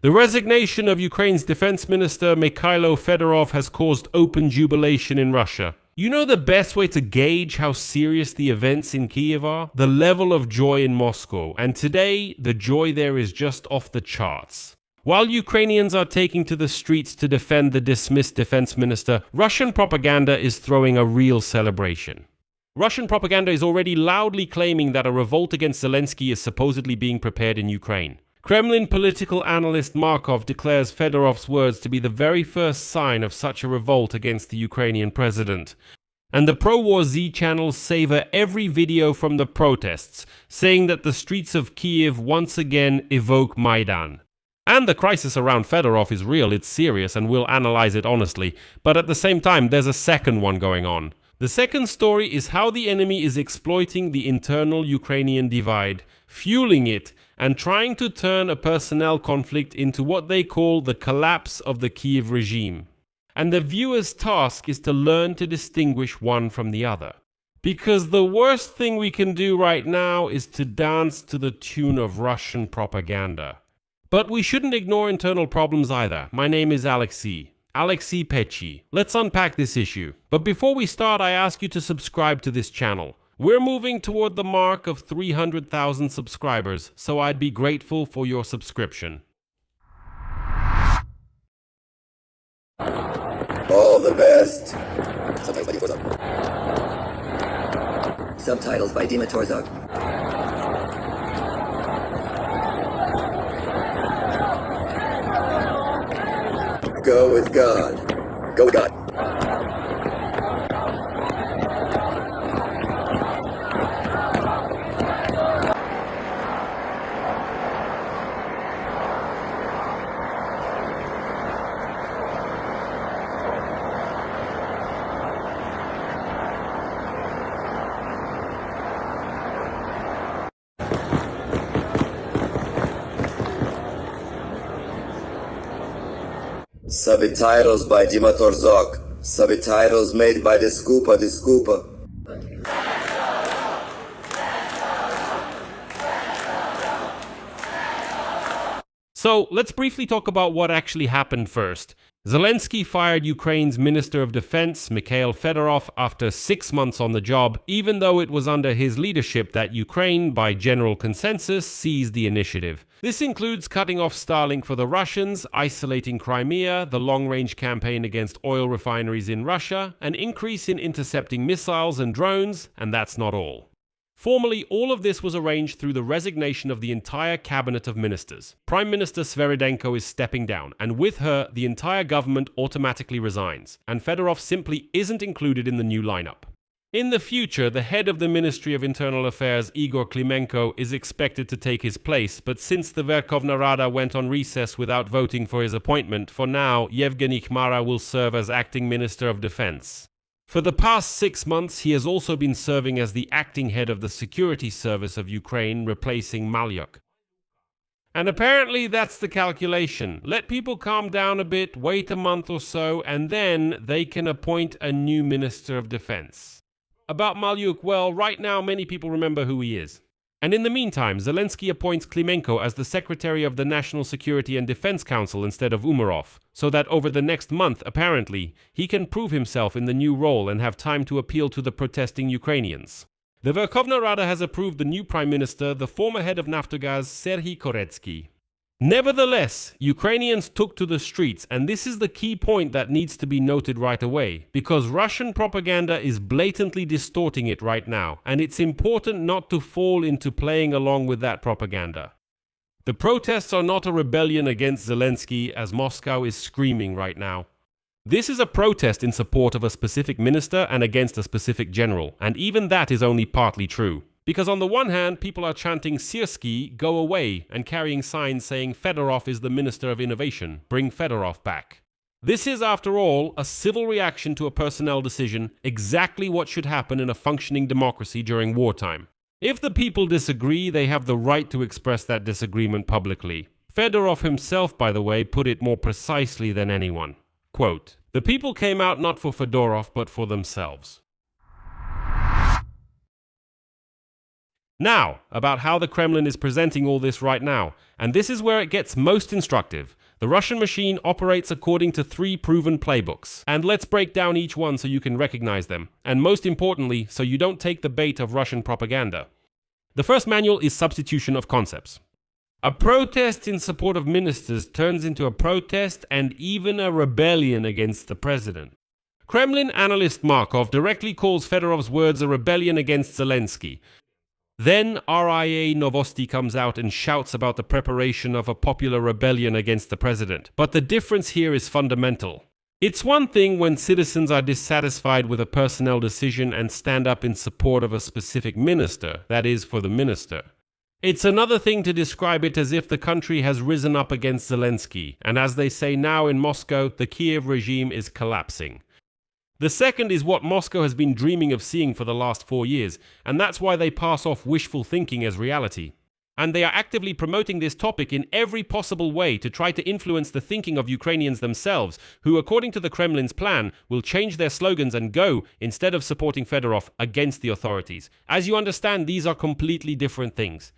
The resignation of Ukraine's defense minister Mikhailo Fedorov has caused open jubilation in Russia. You know the best way to gauge how serious the events in Kiev are? The level of joy in Moscow, and today the joy there is just off the charts. While Ukrainians are taking to the streets to defend the dismissed defense minister, Russian propaganda is throwing a real celebration. Russian propaganda is already loudly claiming that a revolt against Zelensky is supposedly being prepared in Ukraine. Kremlin political analyst Markov declares Fedorov's words to be the very first sign of such a revolt against the Ukrainian president. And the pro-war Z channels savor every video from the protests, saying that the streets of Kiev once again evoke Maidan. And the crisis around Fedorov is real, it's serious, and we'll analyze it honestly. But at the same time, there's a second one going on. The second story is how the enemy is exploiting the internal Ukrainian divide, fueling it, and trying to turn a personnel conflict into what they call the collapse of the Kiev regime. And the viewer's task is to learn to distinguish one from the other. Because the worst thing we can do right now is to dance to the tune of Russian propaganda. But we shouldn't ignore internal problems either. My name is Alexei Pechi. Let's unpack this issue. But before we start, I ask you to subscribe to this channel. We're moving toward the mark of 300,000 subscribers, so I'd be grateful for your subscription. All the best! Subtitles by Dima Torzok. Go with God. Go with God. Subtitles by Dima Torzok. Subtitles made by the Scooper. So let's briefly talk about what actually happened first. Zelensky fired Ukraine's Minister of Defense, Mikhail Fedorov, after 6 months on the job, even though it was under his leadership that Ukraine, by general consensus, seized the initiative. This includes cutting off Starlink for the Russians, isolating Crimea, the long-range campaign against oil refineries in Russia, an increase in intercepting missiles and drones, and that's not all. Formally, all of this was arranged through the resignation of the entire cabinet of ministers. Prime Minister Sviridenko is stepping down, and with her, the entire government automatically resigns, and Fedorov simply isn't included in the new lineup. In the future, the head of the Ministry of Internal Affairs, Igor Klimenko, is expected to take his place, but since the Verkhovna Rada went on recess without voting for his appointment, for now, Yevgeny Khmara will serve as acting Minister of Defense. For the past 6 months, he has also been serving as the acting head of the Security Service of Ukraine, replacing Malyuk. And apparently that's the calculation. Let people calm down a bit, wait a month or so, and then they can appoint a new Minister of Defense. About Malyuk, well, right now many people remember who he is. And in the meantime, Zelensky appoints Klimenko as the Secretary of the National Security and Defense Council instead of Umarov, so that over the next month, apparently, he can prove himself in the new role and have time to appeal to the protesting Ukrainians. The Verkhovna Rada has approved the new Prime Minister, the former head of Naftogaz, Serhiy Koretsky. Nevertheless, Ukrainians took to the streets, and this is the key point that needs to be noted right away, because Russian propaganda is blatantly distorting it right now, and it's important not to fall into playing along with that propaganda. The protests are not a rebellion against Zelensky, as Moscow is screaming right now. This is a protest in support of a specific minister and against a specific general, and even that is only partly true. Because on the one hand, people are chanting Syrskyi, go away, and carrying signs saying Fedorov is the Minister of Innovation, bring Fedorov back. This is, after all, a civil reaction to a personnel decision, exactly what should happen in a functioning democracy during wartime. If the people disagree, they have the right to express that disagreement publicly. Fedorov himself, by the way, put it more precisely than anyone. Quote, "The people came out not for Fedorov, but for themselves." Now, about how the Kremlin is presenting all this right now, and this is where it gets most instructive. The Russian machine operates according to 3 proven playbooks, and let's break down each one so you can recognize them, and most importantly, so you don't take the bait of Russian propaganda. The first manual is substitution of concepts. A protest in support of ministers turns into a protest and even a rebellion against the president. Kremlin analyst Markov directly calls Fedorov's words a rebellion against Zelensky. Then RIA Novosti comes out and shouts about the preparation of a popular rebellion against the president. But the difference here is fundamental. It's one thing when citizens are dissatisfied with a personnel decision and stand up in support of a specific minister, that is, for the minister. It's another thing to describe it as if the country has risen up against Zelensky, and as they say now in Moscow, the Kiev regime is collapsing. The second is what Moscow has been dreaming of seeing for the last 4 years, and that's why they pass off wishful thinking as reality. And they are actively promoting this topic in every possible way to try to influence the thinking of Ukrainians themselves, who, according to the Kremlin's plan, will change their slogans and go, instead of supporting Fedorov, against the authorities. As you understand, these are completely different things.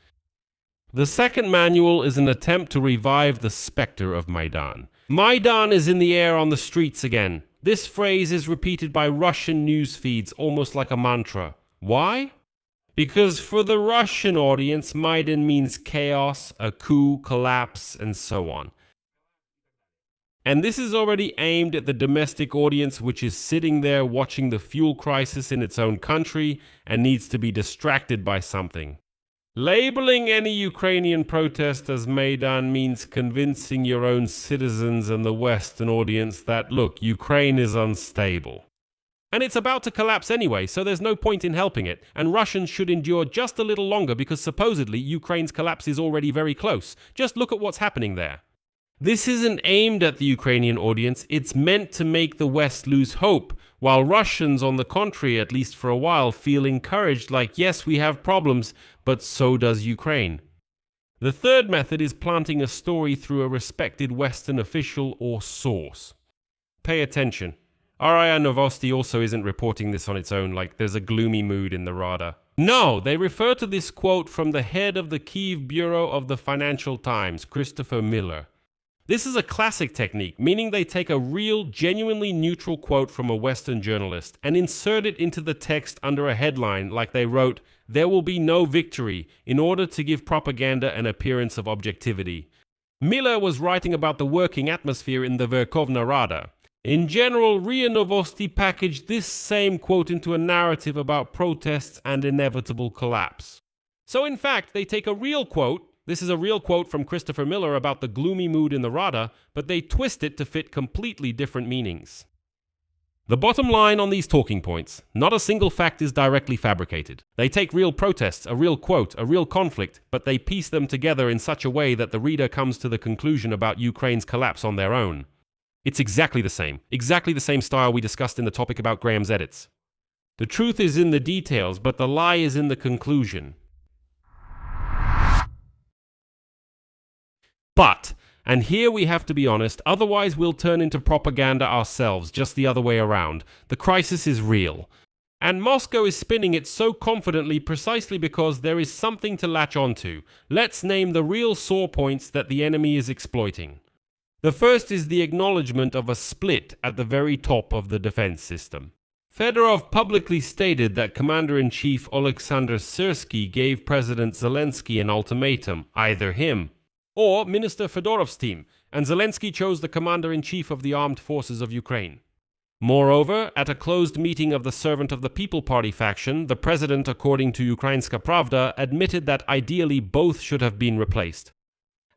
The second manual is an attempt to revive the specter of Maidan. Maidan is in the air on the streets again. This phrase is repeated by Russian news feeds almost like a mantra. Why? Because for the Russian audience, Maidan means chaos, a coup, collapse, and so on. And this is already aimed at the domestic audience, which is sitting there watching the fuel crisis in its own country and needs to be distracted by something. Labeling any Ukrainian protest as Maidan means convincing your own citizens and the Western audience that, look, Ukraine is unstable. And it's about to collapse anyway, so there's no point in helping it, and Russians should endure just a little longer because supposedly Ukraine's collapse is already very close. Just look at what's happening there. This isn't aimed at the Ukrainian audience, it's meant to make the West lose hope, while Russians, on the contrary, at least for a while, feel encouraged like, yes, we have problems, but so does Ukraine. The third method is planting a story through a respected Western official or source. Pay attention. RIA Novosti also isn't reporting this on its own, like there's a gloomy mood in the Rada. No, they refer to this quote from the head of the Kyiv bureau of the Financial Times, Christopher Miller. This is a classic technique, meaning they take a real, genuinely neutral quote from a Western journalist and insert it into the text under a headline like they wrote, "There will be no victory," in order to give propaganda an appearance of objectivity. Miller was writing about the working atmosphere in the Verkhovna Rada. In general, RIA Novosti packaged this same quote into a narrative about protests and inevitable collapse. So in fact, they take a real quote, this is a real quote from Christopher Miller about the gloomy mood in the Rada, but they twist it to fit completely different meanings. The bottom line on these talking points, not a single fact is directly fabricated. They take real protests, a real quote, a real conflict, but they piece them together in such a way that the reader comes to the conclusion about Ukraine's collapse on their own. It's exactly the same style we discussed in the topic about Graham's edits. The truth is in the details, but the lie is in the conclusion. But, and here we have to be honest, otherwise we'll turn into propaganda ourselves, just the other way around. The crisis is real. And Moscow is spinning it so confidently precisely because there is something to latch onto. Let's name the real sore points that the enemy is exploiting. The first is the acknowledgement of a split at the very top of the defense system. Fedorov publicly stated that Commander-in-Chief Oleksandr Syrsky gave President Zelensky an ultimatum, either him or Minister Fedorov's team, and Zelensky chose the Commander-in-Chief of the Armed Forces of Ukraine. Moreover, at a closed meeting of the Servant of the People Party faction, the president, according to Ukrainska Pravda, admitted that ideally both should have been replaced.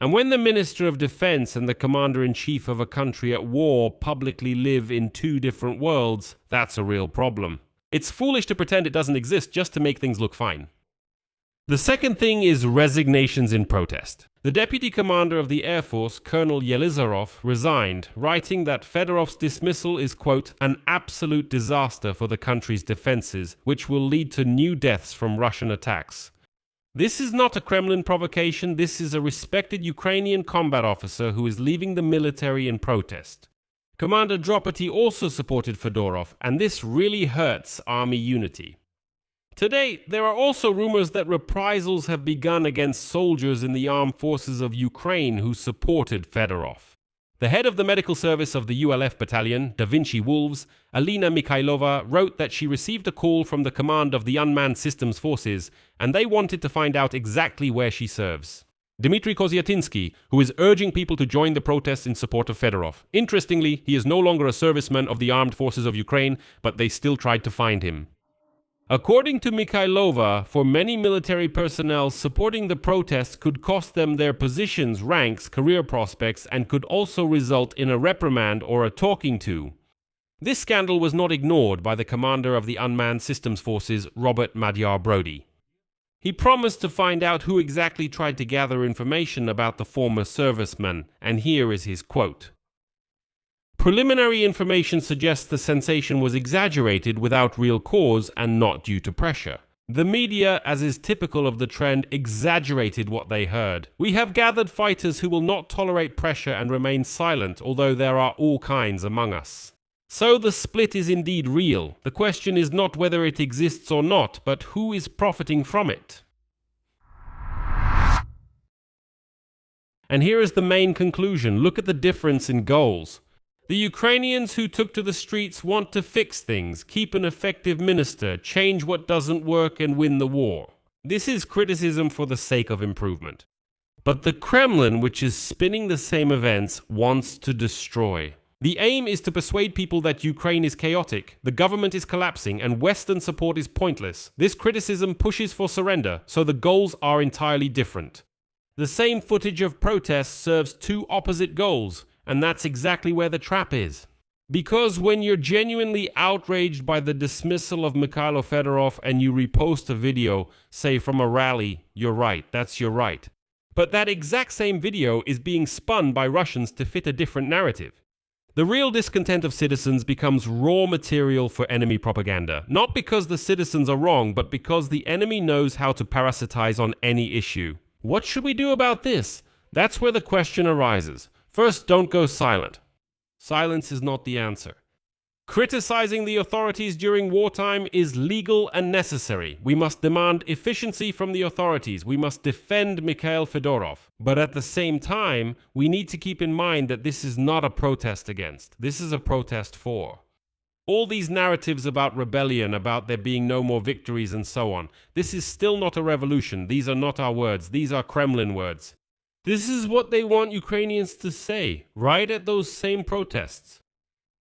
And when the Minister of Defense and the Commander-in-Chief of a country at war publicly live in two different worlds, that's a real problem. It's foolish to pretend it doesn't exist just to make things look fine. The second thing is resignations in protest. The deputy commander of the Air Force, Colonel Yelizarov, resigned, writing that Fedorov's dismissal is, quote, an absolute disaster for the country's defenses, which will lead to new deaths from Russian attacks. This is not a Kremlin provocation, this is a respected Ukrainian combat officer who is leaving the military in protest. Commander Dropati also supported Fedorov, and this really hurts army unity. Today, there are also rumors that reprisals have begun against soldiers in the armed forces of Ukraine who supported Fedorov. The head of the medical service of the ULF battalion, Da Vinci Wolves, Alina Mikhailova, wrote that she received a call from the command of the unmanned systems forces, and they wanted to find out exactly where she serves. Dmitry Kozyatinsky, who is urging people to join the protests in support of Fedorov. Interestingly, he is no longer a serviceman of the armed forces of Ukraine, but they still tried to find him. According to Mikhailova, for many military personnel, supporting the protests could cost them their positions, ranks, career prospects, and could also result in a reprimand or a talking to. This scandal was not ignored by the commander of the Unmanned Systems Forces, Robert Magyar Brody. He promised to find out who exactly tried to gather information about the former serviceman, and here is his quote. Preliminary information suggests the sensation was exaggerated without real cause and not due to pressure. The media, as is typical of the trend, exaggerated what they heard. We have gathered fighters who will not tolerate pressure and remain silent, although there are all kinds among us. So the split is indeed real. The question is not whether it exists or not, but who is profiting from it. And here is the main conclusion. Look at the difference in goals. The Ukrainians who took to the streets want to fix things, keep an effective minister, change what doesn't work and win the war. This is criticism for the sake of improvement. But the Kremlin, which is spinning the same events, wants to destroy. The aim is to persuade people that Ukraine is chaotic, the government is collapsing, and Western support is pointless. This criticism pushes for surrender, so the goals are entirely different. The same footage of protests serves two opposite goals, and that's exactly where the trap is. Because when you're genuinely outraged by the dismissal of Mikhail Fedorov and you repost a video, say from a rally, you're right, that's your right. But that exact same video is being spun by Russians to fit a different narrative. The real discontent of citizens becomes raw material for enemy propaganda, not because the citizens are wrong, but because the enemy knows how to parasitize on any issue. What should we do about this? That's where the question arises. First, don't go silent. Silence is not the answer. Criticizing the authorities during wartime is legal and necessary. We must demand efficiency from the authorities. We must defend Mikhail Fedorov. But at the same time, we need to keep in mind that this is not a protest against. This is a protest for. All these narratives about rebellion, about there being no more victories and so on, this is still not a revolution. These are not our words. These are Kremlin words. This is what they want Ukrainians to say, right at those same protests.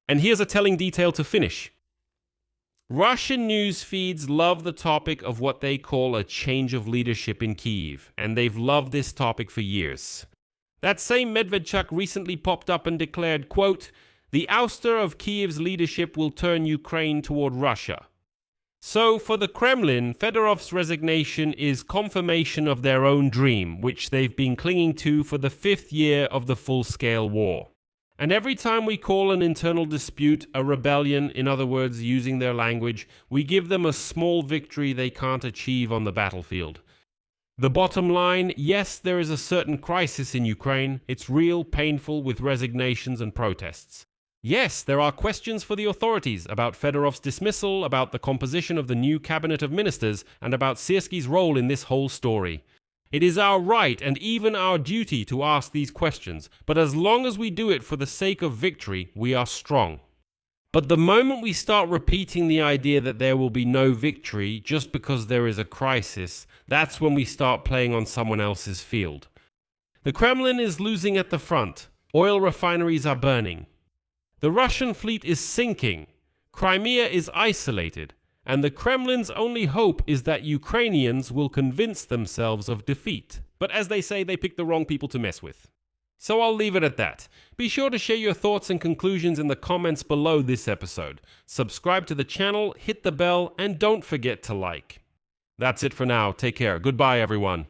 And here's a telling detail to finish. Russian news feeds love the topic of what they call a change of leadership in Kyiv, and they've loved this topic for years. That same Medvedchuk recently popped up and declared, quote, "The ouster of Kyiv's leadership will turn Ukraine toward Russia." So, for the Kremlin, Fedorov's resignation is confirmation of their own dream, which they've been clinging to for the 5th year of the full-scale war. And every time we call an internal dispute a rebellion, in other words, using their language, we give them a small victory they can't achieve on the battlefield. The bottom line, yes, there is a certain crisis in Ukraine. It's real, painful, with resignations and protests. Yes, there are questions for the authorities about Fedorov's dismissal, about the composition of the new cabinet of ministers, and about Syrski's role in this whole story. It is our right and even our duty to ask these questions, but as long as we do it for the sake of victory, we are strong. But the moment we start repeating the idea that there will be no victory just because there is a crisis, that's when we start playing on someone else's field. The Kremlin is losing at the front. Oil refineries are burning. The Russian fleet is sinking. Crimea is isolated. And the Kremlin's only hope is that Ukrainians will convince themselves of defeat. But as they say, they pick the wrong people to mess with. So I'll leave it at that. Be sure to share your thoughts and conclusions in the comments below this episode. Subscribe to the channel, hit the bell, and don't forget to like. That's it for now. Take care. Goodbye, everyone.